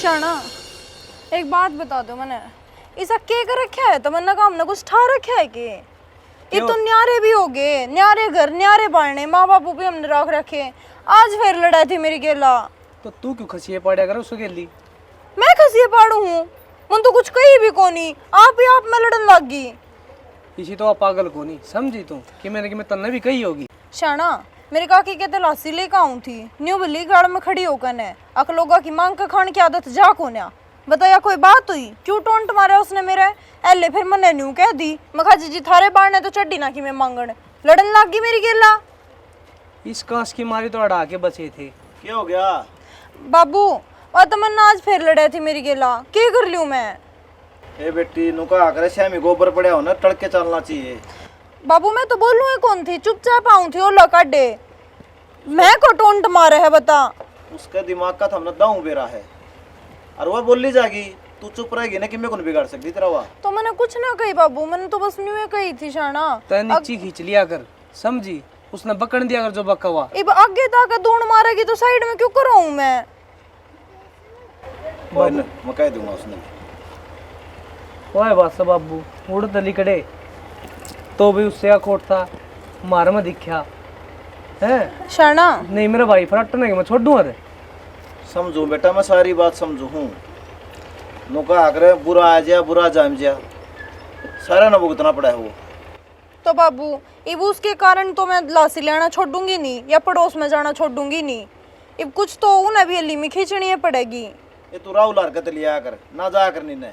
शाना एक बात बता दो मैंने ऐसा के कर रखा है तमन्ना का हमने कुछ ठा रखा है कि ये तो न्यारे भी हो गए, न्यारे घर न्यारे बारने, माँ बापू भी हमने रख रखे। आज फिर लड़ाई थी मेरी गेला। तो तू क्यों खसिए पड़ा कर उसको गेली? मैं खसिए पाड़ू हूँ, मन तो कुछ कही भी कोनी, आप ही आप में लड़न लग गई। इसी तो आप पागल को नहीं समझी तू कि मैं तन्ने भी कही होगी। शाना मेरे काकी के तलाशी लेकर आऊँ थी, न्यू बली गाड़ में खड़ी होकर ने अकलोगा की मांग का खान की आदत जा को ना बताया कोई बात हुई, क्यों टोंट मारा उसने मेरे एले। फिर मैंने न्यू कह दी मखा जी थारे बाढ़ तो चड्डी ना कि मैं मांगण लड़न लग गई मेरी गेला। इस कांस की मारी तो अड़ा के बचे थे। क्या हो गया बाबू और तमन्ना आज फिर लड़े थी मेरी गेला, क्या कर लूं मैं? ए बेटी नुका आकर श्यामी गोबर पड़े हो ना तड़के चलना चाहिए। बाबू मैं तो बोलूं है कौन थी, चुपचाप आऊं थी ओला काटे, मैं को टोंट मारे है बता। उसके दिमाग का थमना दाऊ बेरा है और वह बोल ली जाएगी तू चुप रहेगी ना कि मैं कौन बिगाड़ सकती तेरा हुआ। तो मैंने कुछ ना कही बाबू, मैंने तो बस न्यू कही थी शाना। तै नीची खींच लिया कर समझी, उसने बकड़ दिया कर जो बक्का हुआ। अब आगे तक दूण मारेगी तो साइड में क्यों कराऊं मैं? मैं कह दूंगा उसने। ओए बस बाबू उड़ तली कड़े तो भी उससे अखोट था मार में दिखा है शाना। नहीं मेरा भाई फरट नहीं मैं छोड़ दूं। अरे समझू बेटा मैं सारी बात समझू हूँ। नुका आकर बुरा आ जा बुरा जाम जा सारा ना भुगतना पड़ा है वो। तो बाबू इब उसके कारण तो मैं लासी लेना छोड़ूंगी नहीं या पड़ोस में जाना छोड़ूंगी नहीं, इब कुछ तो उन्हें भी हली में खींचनी पड़ेगी। ये तू राहुल हरकत लिया कर ना जा कर नी ने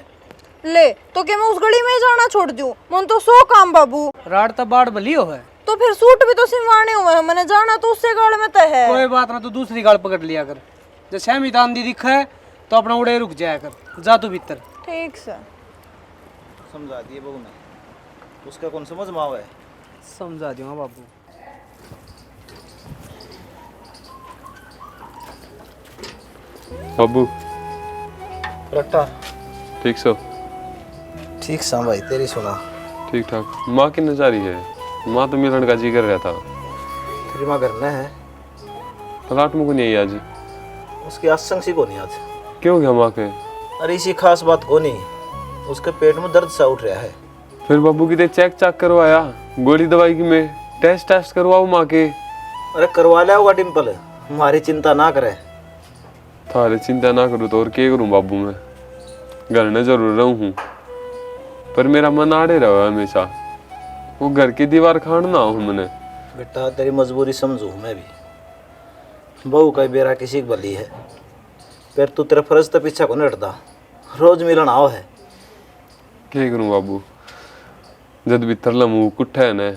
ले तो क्या मैं उस गली में जाना छोड़ दूं? मन तो सो काम बाबू। राड तो बाढ़ बली हो है तो फिर सूट भी तो सिलवाने हुए हैं, मैंने जाना तो उससे गाड़ में तय है। कोई बात ना, तो दूसरी गाल पकड़ लिया कर। जब श्यामी तांदी दिखा है तो अपना उड़े रुक जाया कर, जा तू भीतर। ठीक से समझा दिए बहू ने, उसका कौन समझ में आवे। समझा दूंगा बाबू। बाबू रट्टा ठीक सो? ठीक सा भाई तेरी सुना। ठीक ठाक। माँ की नजारी है? माँ तो मिलन का जिक्र रहा था। तेरी माँ घर में है? प्लाट में को नहीं आई आज। उसकी आशंक सी को नहीं आज। क्यों गया माँ के? अरे इसी खास बात को नहीं, उसके पेट में दर्द सा उठ रहा है। फिर बाबू की चेक चाक करवाया, गोली दवाई की में टेस्ट करवाओ माँ के। अरे करवा लिया होगा डिम्पल, हमारी चिंता ना करे। थारे चिंता ना करूँ तो और क्या करूँ बाबू, मैं घर में जरूर रहूँ हूँ पर मेरा मन आड़े रहा हमेशा। वो घर की दीवार खाना हूँ मैंने। बेटा तेरी मजबूरी समझू मैं भी, बहू का बेरा किसी की भली है, फिर तू तेरा फर्ज तो पीछा को नहीं हटता, रोज मिलन आओ है। क्या करूँ बाबू, जब भी तरला मुँह कुट्ठा है न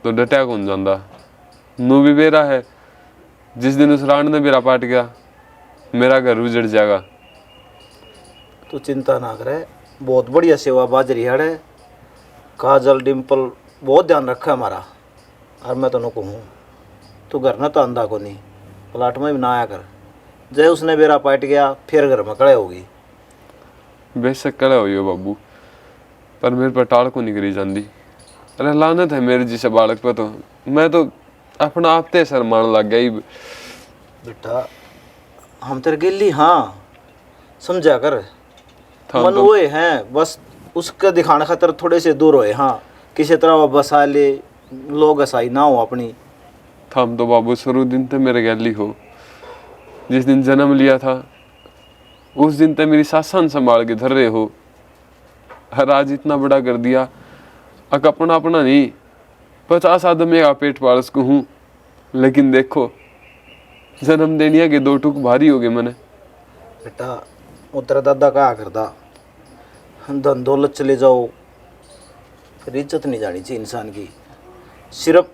तो डटा कौन जाता। नू भी बेरा है, जिस दिन उस राण ने बेरा पाट गया मेरा घर उजड़ जाएगा। तू चिंता ना करे, बहुत बढ़िया सेवा बाजरी है। काजल डिम्पल बहुत ध्यान रखा है हमारा, और मैं तो नुको हूँ। तू घर ना तो अंधा को नहीं, प्लाट में भी ना आया कर। जय उसने बेरा पाट गया फिर घर में कड़े होगी। बेशक कड़ा हो बाबू, पर मेरे पर टाड़ को निकली जाती। अरे लानत है मेरे जिसे बालक पे, तो मैं तो अपना आप ते शर्मान लग गई। बेटा हम तेरे गिल्ली हाँ समझा कर, मन तो हुए हैं बस उसका दिखाने खातर थोड़े से दूर होए। हाँ किसी तरह वो बसा ले, लोग ऐसाई ना हो अपनी। थम तो बाबू शुरू दिन ते मेरे गैली हो। जिस दिन जन्म लिया था उस दिन ते मेरी सासन संभाल के धर रहे हो, हर आज इतना बड़ा कर दिया। अक अपना अपना नहीं 50 आदमी का पेट पालस को हूँ, लेकिन देखो जन्म देनिया के 2 टुक भारी हो गए मैंने। बेटा उतरा दादा कहा करता, धन दौलत चले जाओ फिर इज्जत नहीं जानी चाहिए इंसान की, सिर्फ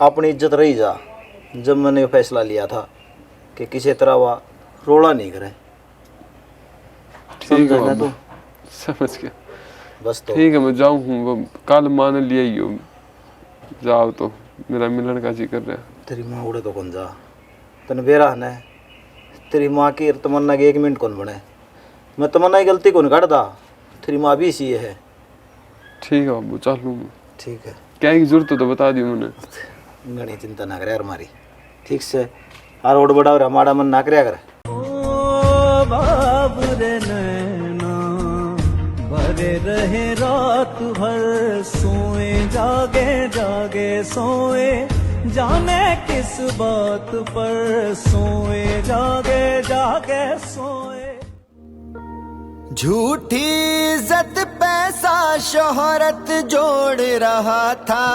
अपनी इज्जत रही जा। जब मैंने फैसला लिया था कि किसी तरह वह रोड़ा नहीं करे। ठीक है समझा ना बाबू, तू? समझ गया। बस तो ठीक है मैं जाऊँ हूँ, वो कल मान लिया ही हो। जाओ तो मेरा मिलन का जी कर रहा है। तेरी माँ उड़े तो कौन जा, तन बेरा है तेरी माँ की तमन्ना के 1 मिनट कौन बने। मैं तमन्ना की गलती कौन काटता, तेरी माँ भी इसी है। ठीक है बाबू चलूँ मैं। ठीक है, क्या की जरूरत हो तो बता दी मैंने। घनी चिंता ना करे यार हमारी, ठीक से। और ओड बड़ा और हमारा मन ना करे कर। जवाब रे नैना, भरे रहे रात भर सोए जागे जागे सोए, जाने किस बात पर सोए जागे जागे सोए। झूठी इज्जत पैसा शोहरत जोड़ रहा था,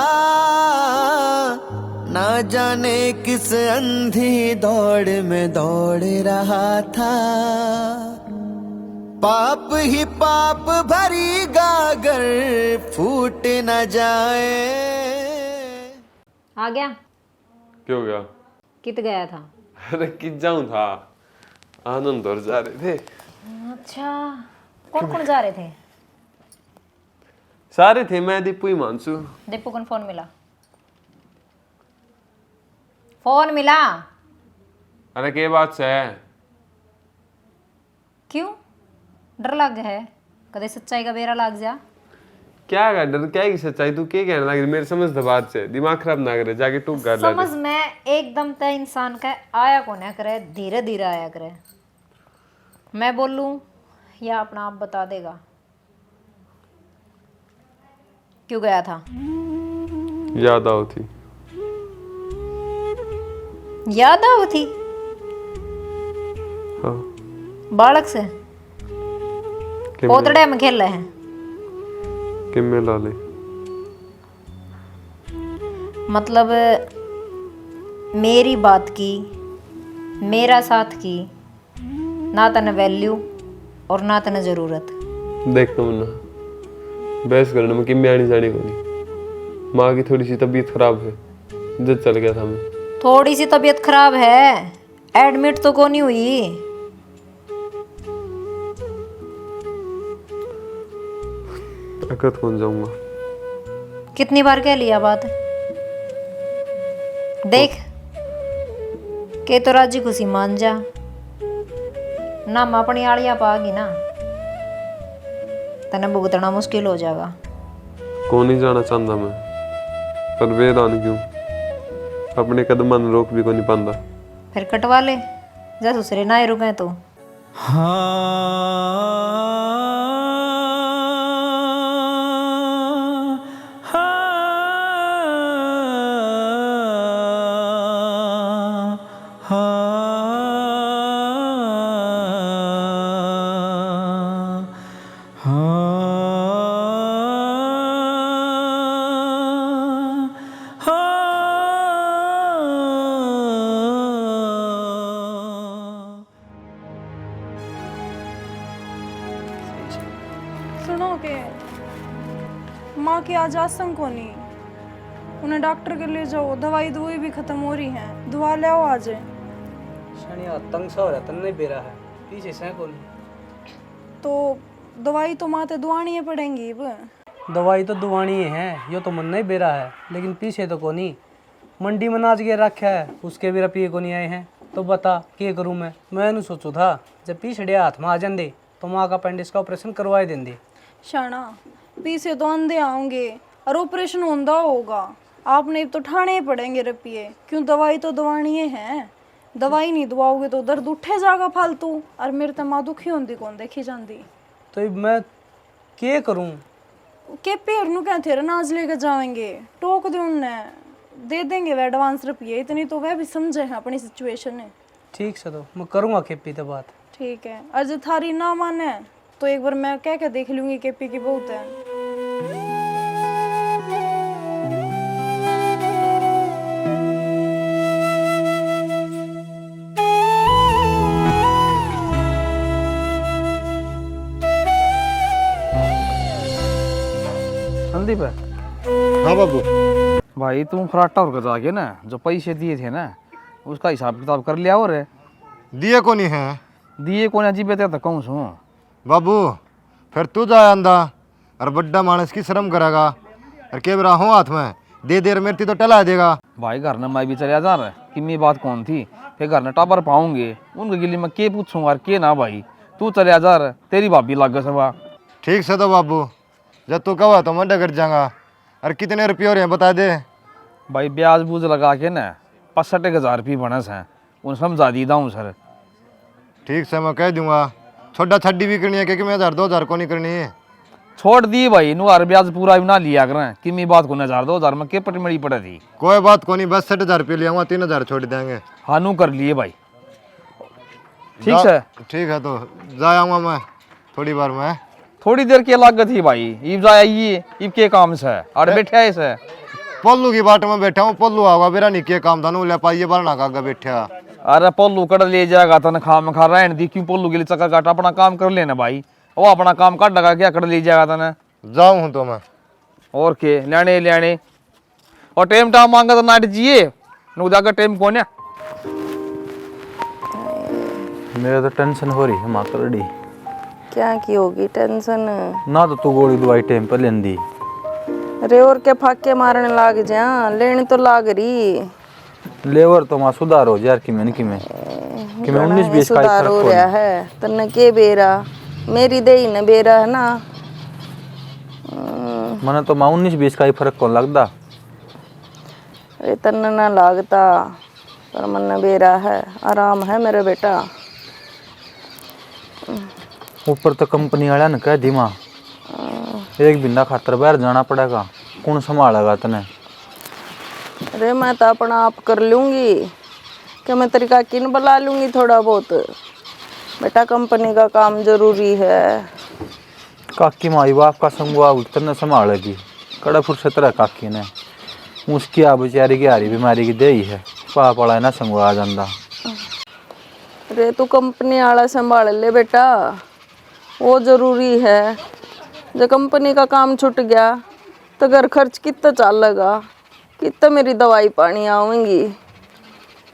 ना जाने किस अंधी दौड़ में दौड़ रहा था। पाप ही पाप भरी गागर फूट न जाए। आ गया? क्यों गया? कित गया था? अरे कित जाऊं था, आनंद और जा रहे थे। अच्छा, कौन कौन जा रहे थे? सारे थे, मैं दीपू ही मानसू। दीपू को फोन मिला? फोन मिला? अरे के बात से है? क्यों डर लग है? कदे सच्चाई का बेरा लग जा। क्या का डर, क्या की सच्चाई? तू क्या कहने लगी? मेरे समझ द बात से दिमाग खराब ना करे, जाके टूक कर ले। समझ में एकदम तय इंसान का आया को ना करे, धीरे धीरे आया करे। मैं बोलूं या अपना आप बता देगा? क्यों गया था? याद आओ थी। याद आओ थी? हाँ। बालक से पोतड़े में खेल रहे हैं कि में ला ले, मतलब मेरी बात की, मेरा साथ की, ना तने वैल्यू और ना तने जरूरत। देख तो मुन्ना, बहस करने में किम्मे आनी जानी को नहीं। माँ की थोड़ी सी तबीयत खराब है, जब चल गया था मैं। थोड़ी सी तबीयत खराब है, एडमिट तो को नहीं हुई। ताकत कौन जाऊंगा? कितनी बार कह लिया बात? देख के तो राजी खुशी मान जा ना, मैं अपनी आड़िया पागी ना, तने भुगतना मुश्किल हो जाएगा। कौन नहीं जाना चाहता मैं, पर वे रान क्यों अपने कदम न रोक भी को नहीं पांदा। फिर कटवा ले, जा दूसरे ना रुके तो। सुनो के माँ की आज आसंग को नहीं, उन्हें डॉक्टर के ले जाओ, दवाई भी खत्म हो रही है, दवा ले आओ आज। शनिया तंग सा हो रहा, तन नहीं बेरा है पीछे से कौन। तो दवाई तो माते दुआनी पड़ेंगी। अब दवाई तो दुआनी है, यो तो मन नहीं बेरा है, लेकिन पीछे तो कोनी। मंडी में नाच के रखा है, उसके भी रुपये को नहीं आए हैं। तो बता क्या करूँ मैं? मैंने सोचू था जब पीछे हाथ में आ जाते तो माँ का अपेंडिक्स का ऑपरेशन करवाए देंगे। शाना पीछे तो अंधे आऊंगे और ऑपरेशन होंदा होगा, आपने तो ठाने ही पड़ेंगे रुपये। क्यों, दवाई तो दवानी है, दवाई नहीं दवाओगे तो दर्द उठे जाएगा फालतू। और मेरे तो माँ दुखी होंदी कौन देखी जाती। तो मैं क्या करूँ? के पेड़ नु क्या थे नाज लेकर जाएंगे, टोक दे उनने, दे देंगे वे एडवांस रुपये। इतनी तो वह भी समझे हैं अपनी सिचुएशन है। ठीक से तो मैं करूँगा केपी तो बात। ठीक है, और जो थारी ना माने तो एक बार मैं कह के देख लूंगी, केपी की बहुत है। संदीप है? हाँ बाबू। भाई तुम फराटा और जाके ना जो पैसे दिए थे ना, उसका हिसाब किताब कर लिया। और दिए को नहीं है? दिए को नहीं जीबे तो कहूँ सू बाबू, फिर तू जाए अंदा और बड्डा मानस की शर्म करेगा और के बरा हो हाथ में दे देर मेरी तो टला देगा। भाई घर ने मैं भी चलिया जा रहा कि मेरी बात कौन थी, फिर घर ने टाबर पाऊंगे उनके गिली में के पूछूंगा और के ना। भाई तू चलिया जा रहा, तेरी भाभी लाग सवा। ठीक से तो बाबू, जब तू कहा तो मैं डगर जाऊंगा। और कितने रुपये हो रहे हैं बता दे। भाई ब्याज बूझ लगा के ना 65,000 रुपये बनस हैं, उन समझा दीदा हूँ सर। ठीक से मैं कह दूंगा। छोटा छड्डी भी करनी है क्योंकि मैं 1000-2000 को नहीं करनी है। छोड़ दी भाई, नु हर ब्याज पूरा भी ना लिया करें। किमी बात को 1000-2000 में के पटमड़ी पड़े थी। कोई बात को नहीं, बस 60,000 रुपये ले आऊंगा, 3000 छोड़ देंगे। हाँ नू कर लिए भाई, ठीक है। ठीक है तो जा आऊंगा मैं थोड़ी बार में। थोड़ी देर की लागत ही भाई, इब जाए ये इब के काम से अरे बैठे है इसे पल्लू की बाट में बैठा हूँ। पल्लू आवा मेरा निके काम था, ले पाइए बारना का आगे बैठा। अरे पोलू कड़ ले जाएगा तनख्वाह में खा रहने दी, क्यों पोलू के लिए चक्कर काटा, अपना काम कर लेना भाई। वो अपना काम काट लगा क्या कड़ ले जाएगा तने। जाऊँ हूँ तो मैं और के लेने और टाइम टाइम मांगा तो नाट जिए नु जाकर टाइम कौन है। मेरे तो टेंशन हो रही है माँ करड़ी। क्या की होगी टेंशन? ना तो तू गोली दवाई टाइम पर लेंदी अरे और के फाके मारने लाग जा, लेनी तो लाग रही। लेवर तो माँ सुधार हो यार कि मैं 19-20 का सुधार हो रहा है तन्ने के बेरा, मेरी दे न बेरा है ना। मने तो माँ 19-20 का ही फर्क कौन लगता। अरे तन्ने ना लागता पर मन बेरा है, आराम है मेरे बेटा। ऊपर तो कंपनी वाला ने कह दी माँ एक बिंदा खातर बाहर जाना पड़ेगा, कौन संभालेगा तने। अरे मैं तो अपना आप कर लूँगी, क्या मैं तेरी काकी न बुला लूँगी थोड़ा बहुत। बेटा कंपनी का काम जरूरी है। काकी माई बाप का संगवा तने संभालेगी, कड़ा फुर्सत रहा काकी ने। उसकी आ बेचारी की हारी बीमारी की दे ही है, पाप वाला ना संगवा आ जाता। अरे तू कंपनी वाला संभाल ले बेटा, वो जरूरी है। जब कंपनी का काम छूट गया तो घर खर्च कितना चलेगा, कितना मेरी दवाई पानी आवेंगी।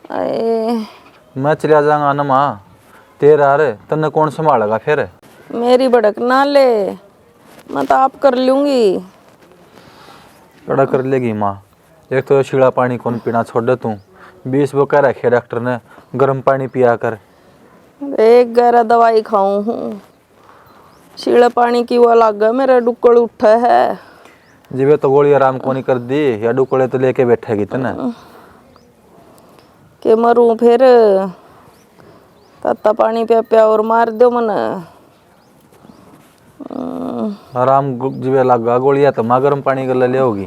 अरे मैं चलिया जाऊंगा ना माँ, तेरा रे तन्ने कौन संभालेगा फिर। मेरी भड़क ना ले, मैं तो आप कर लूँगी। कड़ा कर लेगी माँ। एक तो शीला पानी कौन पीना छोड़ दे तू, 20 वो कह रखे डॉक्टर ने गर्म पानी पिया कर। एक गहरा दवाई खाऊं हूँ, शीला पानी की वो लागा मेरा डुक्कड़ उठा है। जीवे तो गोली आराम को नहीं कर दी या डुकड़े तो लेके बैठेगी तना के मरूं फिर। तत्ता पानी पे और मार दो मन। आराम जीवे लगा गोलियां तो माँ गर्म पानी कर ले होगी।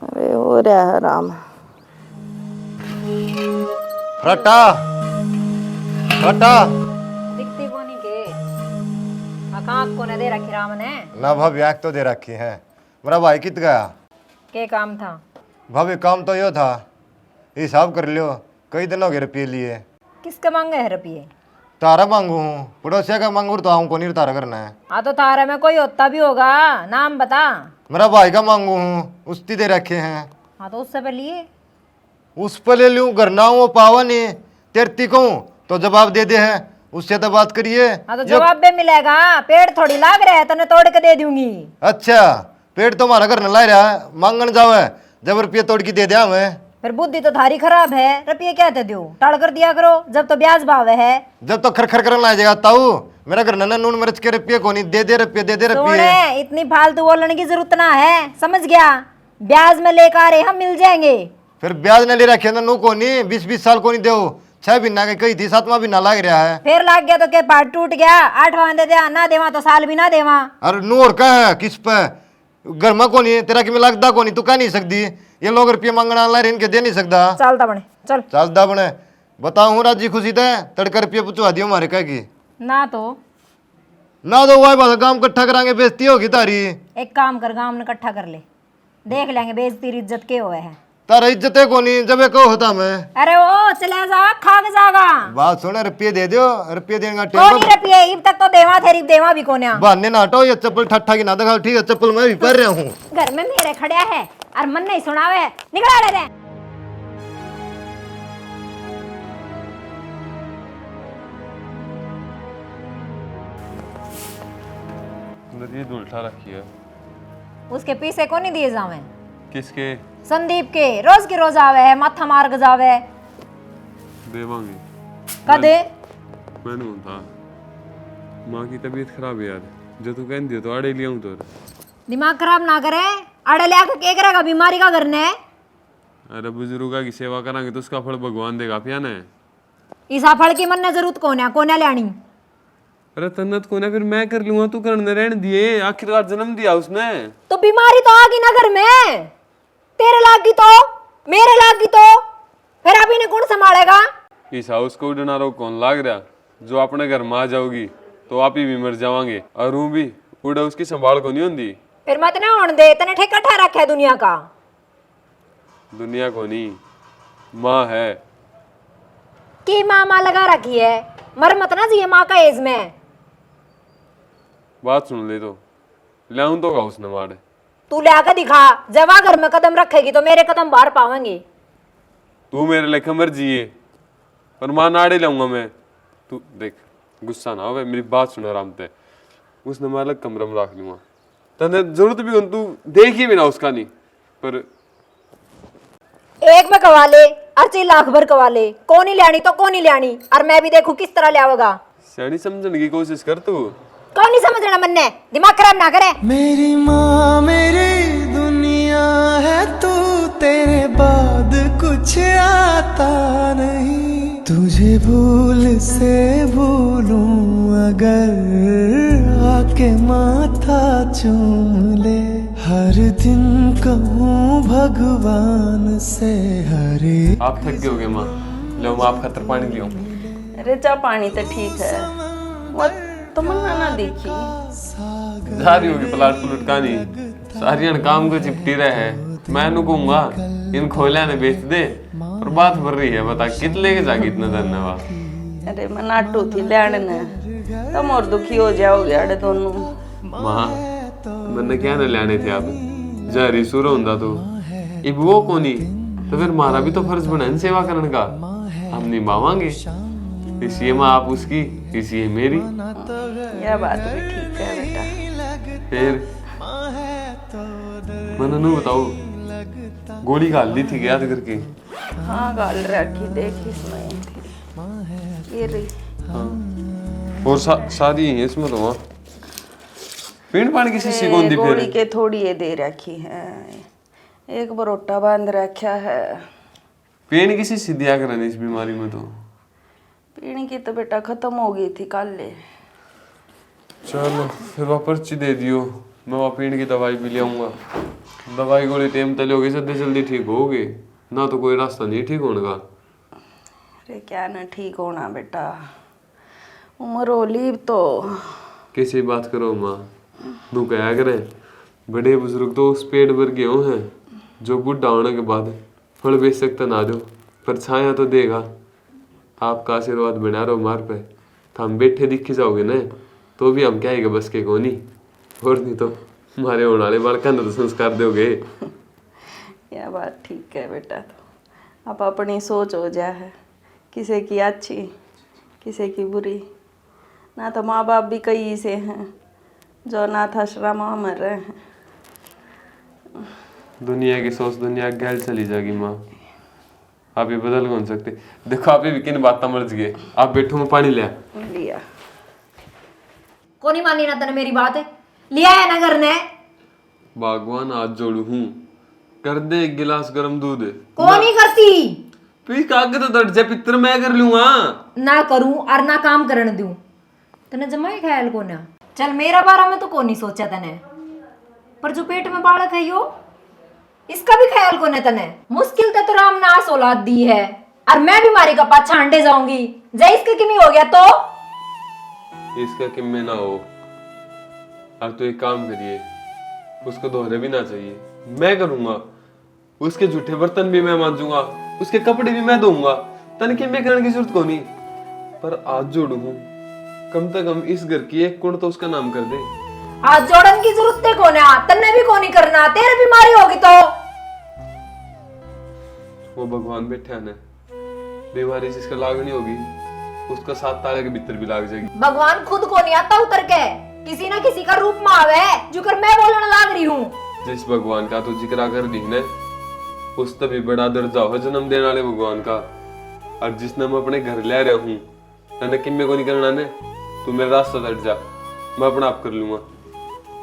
अरे हो रहा है आराम। रट्टा रट्टा दिखती कोनी के आकांत को न दे रखी राम ने ना भाभी, आँख तो दे रखी है। मेरा भाई कित गया? के काम था भाभी काम तो यो था, हिसाब कर लियो, कई दिन हो गए रुपये लिए। किसके मांगे है रुपये? तारा मांगू हूँ, पड़ोसिया का मांगू तो आऊँ को नहीं तारा करना है। हाँ तो तारे में कोई होता भी होगा, नाम बता। मेरा भाई का मांगू हूँ, उसती दे रखे हैं। हाँ तो उससे पे लिए उस पर ले लूँ, घर ना वो पावा नहीं तेरती कहूँ तो जवाब दे दे है, उससे तो बात करिए। हाँ तो जवाब भी मिलेगा, पेड़ थोड़ी लाग रहा है तने तोड़ के दे दूंगी। अच्छा पेड़ तो हमारा घर न ला रहा है, मांगन जाओ है जब रुपये तोड़ के दे दिया हमें। फिर बुद्धि तो थारी खराब है, रुपये क्या दे दो टाड़ कर दिया करो, जब तो ब्याज भाव है। जब तो खर करने ला जाएगा ताऊ, मेरा घर नन्ना नून मिर्च के रुपये को नहीं, दे दे रुपये दे दे रुपये। सुने इतनी फालतू बोलने की जरूरत ना है, समझ गया? ब्याज में लेकर आ रहे हम मिल जाएंगे। फिर ब्याज न ले रखे ना नू को नहीं, 20-20 साल को नहीं दो, 6 महीना के कही थी, 7वां महीना लाग रहा है। फिर लाग गया तो क्या पार्ट टूट गया? 8वां दे दिया ना, देवा तो साल भी ना देवा। अरे नू और कहा है किस पे घर में को नहीं, तेरा कि मैं लगता को नहीं, तू कह नहीं सकती ये लोग रुपये मांगना ला रहे, इनके दे नहीं सकता। चलता बने चल चलता बने बताऊँ राजी खुशी थे तड़का रुपये पूछवा दियो हमारे कह की ना तो ना दो वाई बात काम इकट्ठा करांगे, बेइज्जती होगी तारी। एक काम कर, गांव में इकट्ठा कर ले, देख लेंगे बेइज्जती इज्जत के हुए है। तारा इज्जत को नहीं जब एक होता मैं। अरे ओ चले जा खा के जागा। बात सुने रुपये दे दो, रुपये देगा कौन ही रुपये इब तक तो देवा थे, रिब देवा भी कोन्या। बहाने ना हटाओ, ये चप्पल ठट्ठा की ना दिखाओ, ठीक है? चप्पल मैं भी पहन रहा हूँ। घर में मेरे खड़िया है और मन नहीं सुनावे, निकला ले दे। ये उल्टा रखी है। उसके पीछे को नहीं दिए जावे। किसके? संदीप के रोज की रोज आवे है, माथा मार के जावे। देवांगे कदे मैंने था माँ की तबीयत खराब है यार, जो तू कहती तो आड़े लिया तो। दिमाग खराब ना करे, आड़े ले आके के करेगा? बीमारी का घर ने। अरे बुजुर्गा की सेवा करांगे तो उसका फल भगवान देगा पिया ने। इस फल की मन जरूरत कोने लानी। अरे तन्नत को ना फिर मैं कर लूंगा, तू करने रहने दिए, आखिरकार जन्म दिया उसने। तो बीमारी तो आ गई ना घर में, तेरे लागी तो मेरे लागी तो फिर अभी ने कौन संभालेगा? इस हाउस को उड़ना रो कौन लाग रहा, जो अपने घर में आ जाओगी तो आप ही भी मर जावांगे, और हूँ भी उड़ा उसकी संभाल को नहीं होती। फिर मत ना होने दे, तने ठेका ठा रखा है दुनिया का। दुनिया को नहीं, माँ है की माँ लगा रखी है, मर मत ना जी माँ का एज में। बात सुन ले तो लाऊं तो का उसने मारे। तू ले आकर दिखा, जब वहाँ घर में कदम रखेगी तो मेरे कदम बाहर पावेंगे। तू मेरे लेखा मर जिए पर मां नाड़े लाऊंगा मैं। तू देख गुस्सा ना हो, मेरी बात सुन आराम से। उसने मैं अलग कमरे में रख लूंगा, तने जरूरत भी हो तू देखी भी ना उसका नहीं, पर एक में कवा ले अर्ची लाख भर कवा ले, कौन ही लानी तो कौन ही लानी, और मैं भी देखू किस तरह लियावगा। सियानी समझने की कोशिश कर तू। कौन नहीं समझना मन्ने, दिमाग खराब ना करे। मेरी माँ मेरी दुनिया है, तू तेरे बाद कुछ आता नहीं। तुझे भूल से भूलूं अगर, आके माथा चूम ले। हर दिन कहूँ भगवान से हरे। आप थक गए होगे माँ, लो मैं आप खतर पानी लियो। अरे चा पानी तो ठीक है, वो तमन्ना ना देखी जा रही होगी पलाट पुलट का नहीं, सारी काम को चिपटी रहे है। मैं नु कहूंगा इन खोलिया ने बेच दे, और बात भर रही है, बता कितने के जागी इतना धन्यवाद। अरे मैं नाटू थी लैंड ने, तुम और दुखी हो जाओगे अड़े दोनों। माँ मैंने क्या न लाने थे आप, जहरी सुर होंदा तो इब वो कोनी, तो फिर हमारा भी तो फर्ज बना सेवा करने का, हम निभावांगे। इसलिए माँ आप उसकी, इसलिए मेरी। यह बात भी ठीक है बेटा। फिर मैंने नू बताओ गोली गाल दी थी याद करके। हाँ गाल रखी देखी इसमें थी ये रही। हाँ। और शादी है इसमें तो वहाँ पीण पानी की शीशी कौन दी गोली फिर? के थोड़ी ये दे रखी है, एक बरोटा बांध रखा है। पीण की शीशी दिया करने इस बीमारी में तो। पीने की तो बेटा खत्म हो गई थी कल। चलो फिर वह पर्ची दे दियो, मैं वहाँ पीण की दवाई भी ले आऊंगा। दवाई गोली टेम तले होगी जल्दी जल्दी ठीक होगे ना, तो कोई रास्ता नहीं ठीक होने का। अरे क्या ना ठीक होना बेटा, उम्र होली तो। कैसी बात करो माँ, तू क्या करे, बड़े बुजुर्ग तो उस पेड़ पर गेहूं हैं जो बुढ़ा होने के बाद फल बेच सकता ना दो, पर छाया तो देगा। आपका आशीर्वाद बना रहो मार पे, तो हम बैठे दिखी जाओगे ना, तो भी हम क्या है बस के को नहीं, और नहीं तो हमारे होने वाले बालका तो संस्कार दोगे। यह बात ठीक है बेटा, तो अब अपनी सोच हो जा है, किसी की अच्छी किसी की बुरी। ना तो माँ बाप भी कई से हैं जो अनाथ आश्रम में मर रहे हैं। दुनिया की सोच दुनिया गैल चली जाएगी माँ, आप ये बदल कौन सकते। देखो आप भी किन बात मर्ज गए, आप बैठो में पानी लिया। लिया कोनी मानी ना तने मेरी बात है, लिया है ना घर ने। भगवान हाथ जोड़ू हूँ, कर दे एक गिलास गर्म दूध। कोनी करती, पी कागज तो दर्द जा पित्र मैं कर लूंगा ना करूं और ना काम करने दूं। तने जमाई ख्याल को ना, चल मेरा बारे में तो कोनी सोचा तने, पर जो पेट में बालक है यो इसका भी ख्याल को न तने। मुश्किल तो राम नास औलाद दी है, और मैं बीमारी का पाछा अंडे जाऊंगी, जय इसके किमी हो गया तो इसका किम में ना हो। अब तो एक काम करिए, उसको दोहरे भी ना चाहिए, मैं करूंगा। उसके झूठे बर्तन भी मैं मांजूंगा, उसके कपड़े भी मैं धोऊंगा, तन किम में करने की जरूरत को नहीं। पर आज जोड़ू हूं, कम से कम इस घर की एक कुण तो उसका नाम कर दे। आज जोड़न की जरूरत को ना, तन्ने भी को नहीं करना, तेरे बीमारी होगी तो। वो भगवान बैठे हैं, बीमारी जिसका लागनी होगी उसका 7 ताले के भीतर भी लाग जाएगी। भगवान खुद को नहीं आता उतर के, किसी ना किसी का रूप में आवे, जो कर मैं बोलने लाग रही हूँ। जिस भगवान का तो जिक्र कर दी ने, उस तभी बड़ा दर्जा हो जन्म देने वाले भगवान का। और जिसने मैं अपने घर ले रहा हूँ, मैंने किम्मे को नहीं करना ने, तू मेरा रास्ता हट जा, मैं अपना आप कर लूंगा।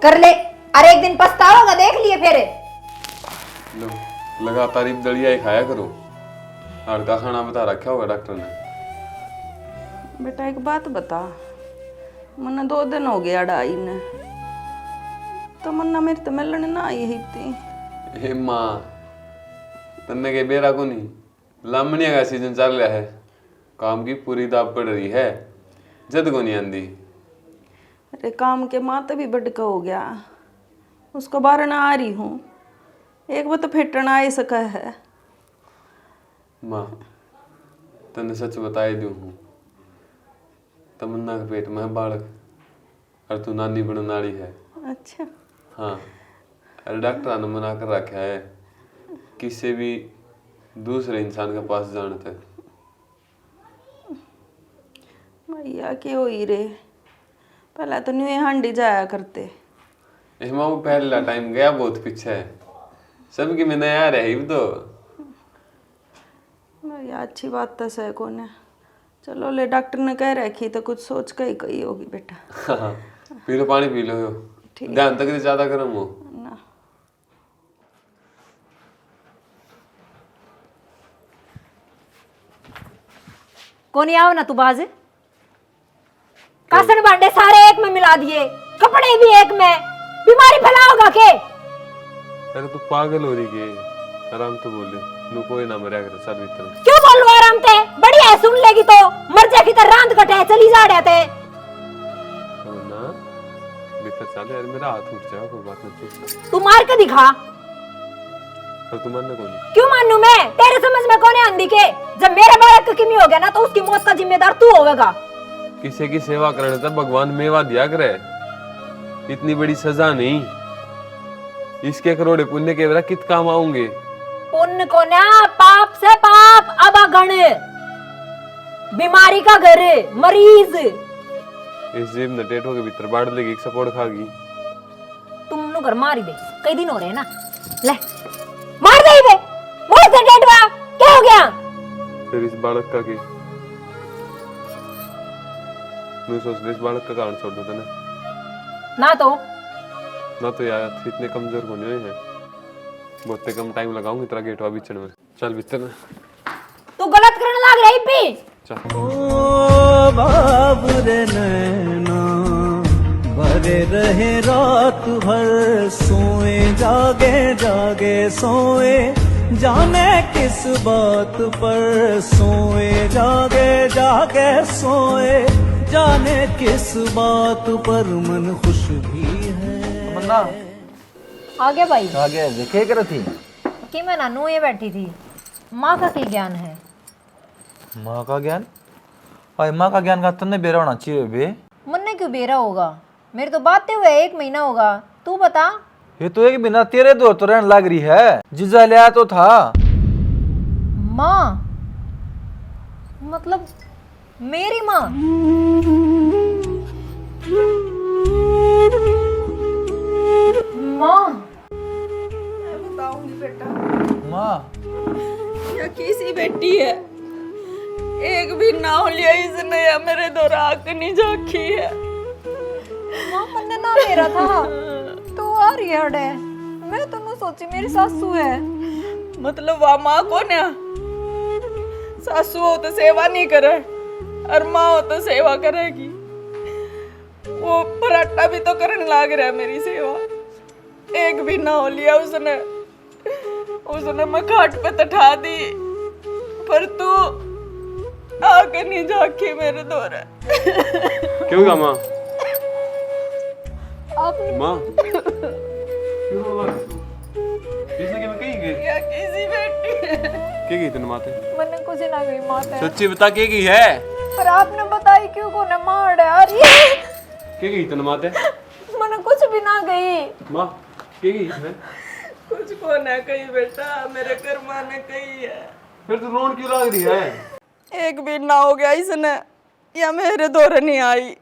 कर ले, अरे एक दिन पछताओगा देख लिए फिर। लगातार दलिया ही खाया करो, हर का खाना बता रखा होगा डॉक्टर ने। बेटा एक बात बता, मन्ना 2 दिन हो गया डाई ने, तो मन्ना मेरी तो मिलने ना आई ही थी। हे माँ, तन्ने के बेरा को नहीं, लामणिया का सीजन चल रहा है, काम की पूरी दाब पड़ रही है, जद को नहीं आंदी। अरे काम के माते भी बड़का हो गया, उसको बारना आ रही हूँ, एक बार तो फेटना आ सका है। माँ, तन्ने सच बताए दूँ हूँ, तमन्ना के पेट में है बालक, और तू नानी बन नाड़ी है। अच्छा। हाँ, अरे डॉक्टर ने मना कर रखा है किसी भी दूसरे इंसान के पास जाने तक। भैया के हो ही रे, पहले तो न्यू हांडी जाया करते। वो पहला टाइम गया बहुत पीछे है, सबकी में नया रही तो। भैया अच्छी बात तो सही कौन है, चलो ले डॉक्टर ने कह रखी तो कुछ सोच के ही कही होगी बेटा। हाँ, पी लो पानी पी लो, ध्यान तक ज्यादा गर्म हो ना। कौन आओ ना तू बाज, कासन भांडे सारे एक में मिला दिए, कपड़े भी एक में, बीमारी फैलाओगा के? अरे तू पागल हो रही के, आराम तो बोले, नु कोई ना मरिया करे, चल भीतर। क्यों बोल लो आराम ते, बढ़िया है, सुन लेगी तो मर जा की तरह रांध कटे चली जा रहे थे। ना भीतर चल यार, मेरा हाथ उठ जाएगा, कोई बात नहीं। तू मार के दिखा। और तू मानना कौन? क्यों मानू मैं, तेरे समझ में कौन है आंधी के? जब मेरे बालक का किमी हो गया ना, तो उसकी मौत का जिम्मेदार तू होगा। किसी की सेवा करने तक भगवान मेवा दिया करे, इतनी बड़ी सजा नहीं, इसके करोड़े पुण्य के बेरा कित काम आऊंगे। पुण्य को ना, पाप से पाप अबागण, बीमारी का घर, मरीज। इस जीव ने टेटो के भीतर बाढ़ लेगी, एक सपोर्ट खागी। तुम नु घर मारी दे, कई दिन हो रहे ना, ले मार दे बे, मोड़ दे टेटवा, क्या हो गया? फिर इस बालक का की मैं सोच इस बालक का कारण छोड़ देता ना तो यार इतने कमजोर होने हैं, बहुत कम टाइम लगाऊंगी तेरा गेट वा बीचन में। चल भीतर में, तू गलत करने लग रही भी। चल। ओ बाबुरे नैना भरे रहे रात भर, सोए जागे जागे सोए, जाने किस बात पर, सोए जागे जागे सोए, जाने किस बात पर, मन खुश भी है। मन्ना आ गया भाई। आ गया, देखे कर थी कि मैं नानू ये बैठी थी। माँ का क्या ज्ञान है? माँ का ज्ञान? अरे माँ का ज्ञान का तन्ने बेरा होना चाहिए बे। मुन्ने क्यों बेरा होगा, मेरे तो बातें हुए 1 महीना होगा, तू बता। ये तो एक बिना तेरे दो तो रहने लग रही है, जीजा लिया तो था। माँ मतलब मेरी माँ? माँ मैं बताऊंगी बेटा। माँ या किसी बेटी है, एक भी नाव लिया इसने, या मेरे दो राख नहीं झाकी है। माँ मन्ने ना मेरा था, तू आ रही है अड़े, मैं तो नहीं सोची मेरी सासू है। मतलब वह माँ कौन है? सासू हो तो सेवा नहीं करे, और माँ हो तो सेवा करेगी। वो पराठा भी तो करने लाग रहा है मेरी सेवा, एक भी ना हो लिया उसने। उसने मैं खाट पे तठा दी, पर तू आके नहीं झाकी मेरे दौरे। क्यों गा माँ? आपने माँ क्यों बोला तू? इसने क्या कही गई? या किसी बेटी है। क्या गई तूने माते? मन्ने कुछ ना गई माता है, सच्ची बता क्या गई है? पर आपने बताई क्यों को ना मार आ रही है। क्या गई तूने माते? मन्ने कुछ भी ना गई। माँ क्या गई इसमें? कुछ को ना कही बेटा, मेरे कर्मा ने कही है। फिर तू रोन क्यों लग रही है? एक भी ना हो गया इसने, या मेरे दौरे नहीं आई,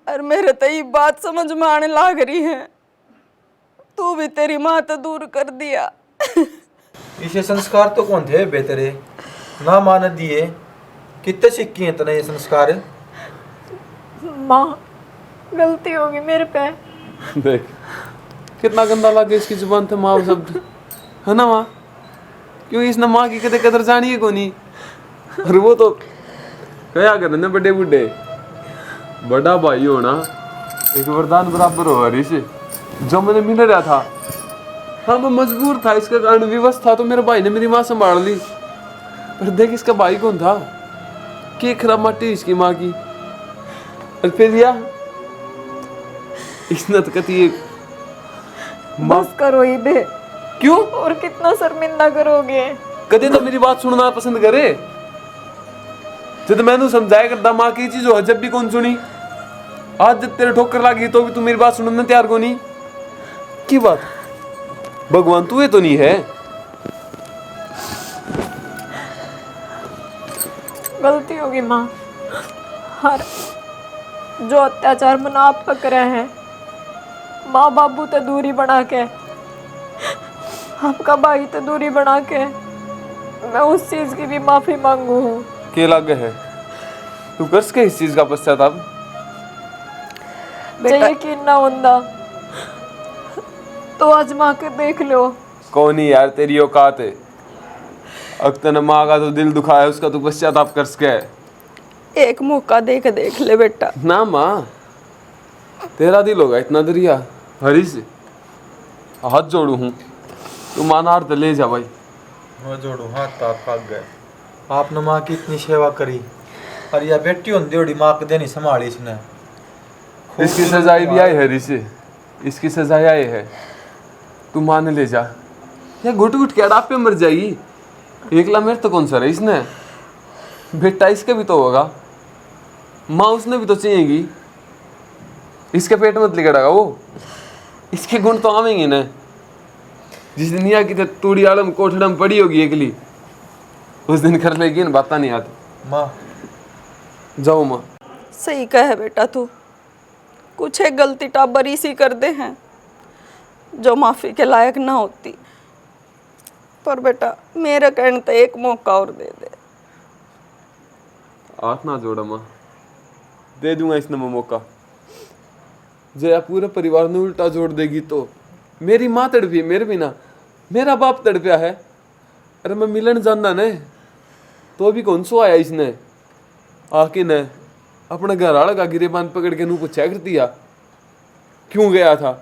और मेरे तो ये बात समझ में आने लग रही है, तू भी तेरी माँ तो दूर कर दिया। इसे संस्कार तो कौन थे बेहतरे ना मान दिए, कितने सिक्की हैं तने ये संस्कार। माँ गलती होगी मेरे पे। देख कितना गंदा लगे इसकी जुबान थे माँ शब्द, है ना माँ? क्योंकि इसने माँ की कदर जानी है कोनी, और वो तो क्या करने बड़े बुढ़े, बड़ा भाई होना एक वरदान बराबर हो हरी से। जो मैंने मिल रहा था, हाँ मैं मजबूर था, इसका कारण विवश था, तो मेरे भाई ने मेरी माँ संभाल ली। पर देख इसका भाई कौन था, कि खराब माटी इसकी माँ की। और फिर या इसने तो कती बस करो ही बे। क्यों? और कितना शर्मिंदा करोगे? कदे तो मेरी बात सुनना पसंद करे। जब मैंने समझाया करता माँ की चीज हो, जब भी कौन सुनी। आज जब तेरे ठोकर लगी तो भी तू मेरी बात सुनने तैयार को नहीं की बात। भगवान तू ये तो नहीं है। गलती होगी माँ, हर जो अत्याचार मना आप पर करे हैं, माँ बाबू तो दूरी बना के, आपका भाई तो दूरी बना के, मैं उस चीज की भी माफी मांगू हूँ। के लागे है तू कर सके इस चीज का पश्चाताप? बेटा यकीन ना होता तो आजमा के देख लो। कौन ही यार तेरी औकात है। अक्तन माँ का तो दिल दुखा है, उसका तू पश्चाताप कर सके। एक मौका देख ले बेटा। ना माँ, तेरा दिल होगा इतना दरिया हरी से हाथ जोड़ू हूँ, तू मानार तो ले जा भाई। मैं जोड़ू हाथ ताप भाग गए। आपने माँ की इतनी सेवा करी, और यह बेटी होती होड़ी माँ के देनी संभाली इसने। इसकी सजाई भी आई हरी से, इसकी सजाई आई है, तू मान ले जा। या घुट घुट के अड़ाप पे मर जाएगी। एकला मेरे तो कौन सा रहा इसने, बेटा इसका भी तो होगा, माँ उसने भी तो चाहिएगी। इसके पेट मत लिगड़ेगा वो, इसके गुण तो आवेंगे ना। जिस दिन यहाँ की तूड़ी आलम कोठड़म पड़ी होगी अगली, उस दिन कर लेगी ना, बात नहीं आती। माँ जाओ माँ। सही कहे बेटा तू, कुछ एक गलती टाबर इसी कर दे हैं जो माफी के लायक ना होती। पर बेटा मेरे कहने तो एक मौका और दे दे। हाथ ना जोड़ा माँ, दे दूंगा इसने मैं मौका। जया पूरे परिवार ने उल्टा जोड़ देगी तो मेरी माँ तड़पी है मेरे बिना, मेरा बाप तड़पया है। अरे मैं मिलन जानना ने तो भी कौन सो आया इसने आके न अपने घर आड़ का गिरेबान पकड़ के नू पूछा कर दिया क्यों गया था।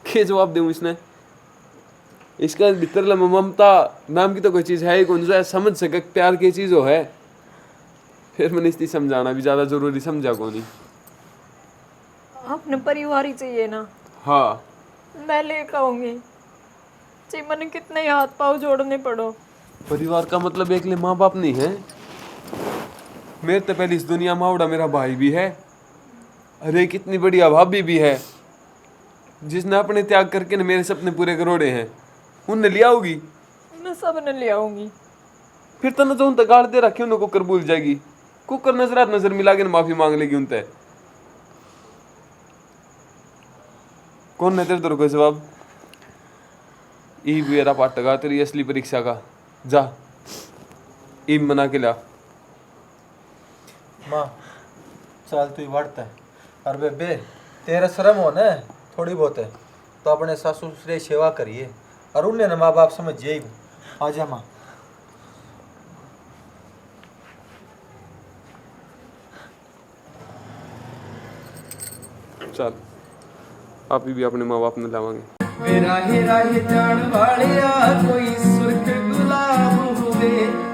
क्या जवाब दूं इसने? इसका भीतर ममता नाम की तो कोई चीज है ही कौन जो है समझ सके प्यार की चीज हो है। फिर मैंने इसलिए समझाना भी ज्यादा जरूरी समझा को नहीं। अपने परिवार ही चाहिए ना। हाँ मैं लेकर आऊंगी, चाहे मैंने कितने हाथ पाँव जोड़ने पड़ो। परिवार का मतलब एक माँ बाप नहीं है। मेरे तो पहले इस दुनिया में उड़ा मेरा भाई भी है, अरे कितनी बड़ी भाभी भी है, जिसने अपने त्याग करके न मेरे सपने पूरे करोड़े हैं। उनने लिया होगी, मैं सब ने ले आऊंगी। फिर तो न तो उन तक गाड़ दे रखी उनको कर भूल जाएगी। कुकर नजर मिला के माफी मांग लेगी उनते। कौन ने तेरे तो कोई जवाब? ई मेरा पाटगा तेरी असली परीक्षा का, जा ई बना के ला। माँ चल तू ही बढ़ता है। और बेबे तेरा शर्म हो ना थोड़ी बहुत है तो अपने सासू ससुर की सेवा करिए, और उन्हें ना माँ बाप समझिए ही। आजा माँ। चल आप भी अपने माँ बाप ने लावांगे। मेरा हेरा हे जान वालिया कोई सुर्ख गुलाब होवे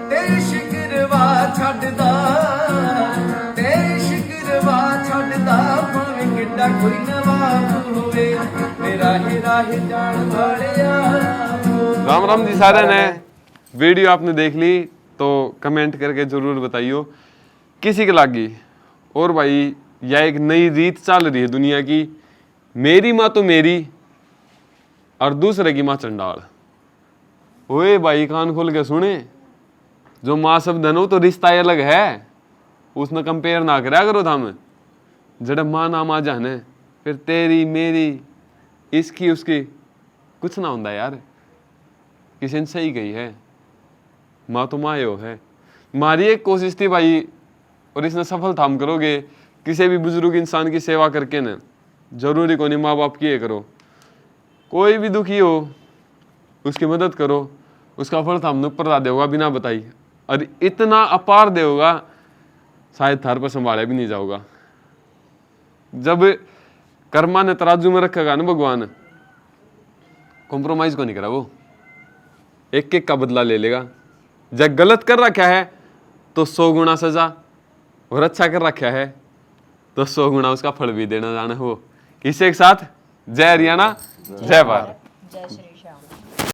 तेरी शिकरवा छड्डदा, तेरी शिकरवा छड्डदा भावें किड्डा कोई नवाब होवे। मेरा हेरा हे जान वालिया। राम राम जी सारे ने। वीडियो आपने देख ली तो कमेंट करके जरूर बताइयो किसी के लागी। और भाई यह एक नई रीत चल रही है दुनिया की, मेरी माँ तो मेरी और दूसरे की माँ चंडाल। ओए भाई कान खोल के सुने, जो माँ शब्द है ना तो रिश्ता अलग है, उसने कंपेयर ना करा करो थाम। जब माँ नाम आ जाने फिर तेरी मेरी इसकी उसकी कुछ ना होता यार। किसी ने सही कही है, माँ तो माँ यो है। मारी एक कोशिश थी भाई और इसने सफल थाम करोगे। किसी भी बुजुर्ग इंसान की सेवा करके न, जरूरी को नहीं माँ बाप की करो, कोई भी दुखी हो उसकी मदद करो, उसका फल थामने ऊपर ला देगा बिना बताई। और इतना अपार देगा शायद थार पर संभाले भी नहीं जाऊंगा। जब कर्मा ने तराजू में रखेगा ना भगवान, कॉम्प्रोमाइज को नहीं करा, वो एक एक का बदला ले लेगा। जब गलत कर रखा है तो 100 गुना सजा, और अच्छा कर रखा है तो 100 गुना उसका फल भी देना जाना। हो इसे एक साथ जय हरियाणा, जय भारत।